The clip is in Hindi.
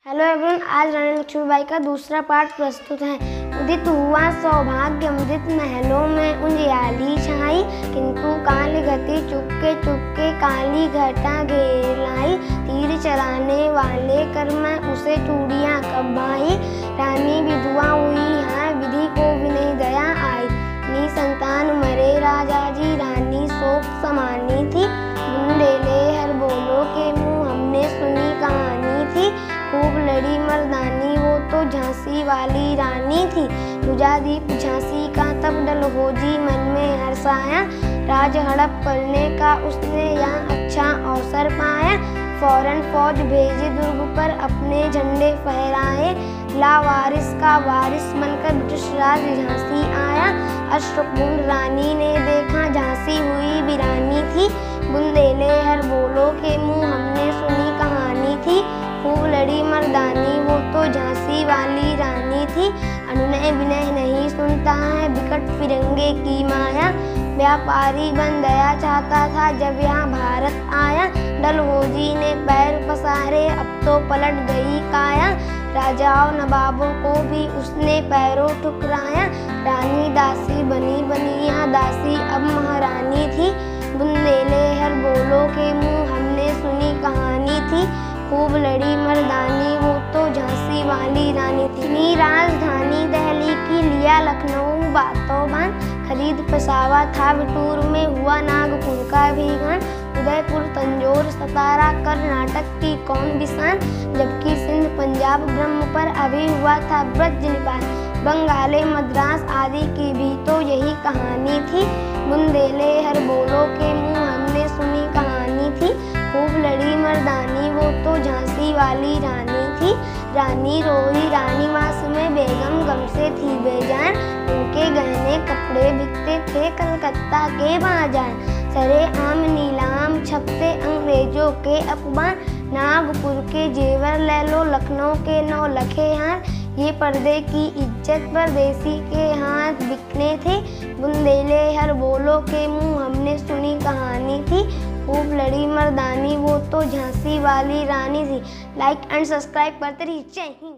हेलो एवरीवन, आज रानी लक्ष्मीबाई का दूसरा पार्ट प्रस्तुत है। उदित हुआ सौभाग्य अमृत महलों में उजियाली छाई, किंतु काल गति चुपके चुपके काली घटा घेर लाई। तीर चलाने वाले कर में उसे चूड़ियां कब भाई, रानी विधवा हुई है विधि को भी नहीं दया आई। निसंतान मरे राजा जी, रानी शोक समानी थी। बुंदेले हर बोलो के मुँह हमने सुनी कहानी थी। खूब लड़ी मर्दानी वो तो झांसी वाली रानी थी। बुझा दीप झांसी का तब डलहौजी मन में हर्षाया, राज हड़प करने का उसने यहाँ अच्छा अवसर पाया। फौरन फौज भेजे दुर्ग पर अपने झंडे फहराए, लावारिस का वारिस बनकर ब्रिटिश राज झांसी आया। अश्रुपूर्ण रानी ने देखा झांसी हुई वीरानी थी। बुंदेले हर बोलो के मुँह हमने सुनी कहानी थी। खूब लड़ी मर्दानी वो तो झांसी वाली रानी थी। अनुनय विनय नहीं सुनता है बिकट फिरंगे की माया। व्यापारी बन दया चाहता था जब यहाँ भारत आया। डलहौजी ने पैर पसारे अब तो पलट गई काया। राजाओं नवाबों को भी उसने पैरों ठुकराया। रानी दासी बनी बनी यहाँ दासी अब महारानी थी। बुंदेले हर बोलो के मुँह हमने सुनी कहानी थी। खूब लड़ी मर्दानी वो तो झांसी वाली रानी थी। राजधानी दिल्ली की लिया लखनऊ बातों बान, खरीद पेशावा था बिटूर में हुआ नागपुर का भी गान। उदयपुर तंजौर सतारा कर्नाटक की कौन बिसान, जबकि सिंध पंजाब ब्रह्म पर अभी हुआ था ब्रज निपात। बंगाले मद्रास आदि की भी तो यही कहानी थी। बुंदेले हर बोलो के मुँह हमने सुनी कहानी थी। खूब लड़ी मर्दानी वो तो झांसी वाली रानी थी। रानी रोई रानीवास में बेगम गम से थी बेजान, उनके गहने कपड़े बिकते थे कलकत्ता के बाजार। सरे आम नीलाम छपते अंग्रेजों के अखबार, नागपुर के जेवर ले लो लखनऊ के 9 लखे हार। ये पर्दे की इज्जत परदेसी के हाथ बिकने थे। बुंदेले हर बोलो के मुँह हमने सुनी कहानी थी। खूब लड़ी मर्दानी वो तो झांसी वाली रानी थी। लाइक एंड सब्सक्राइब करते रहिए। जय हिंद।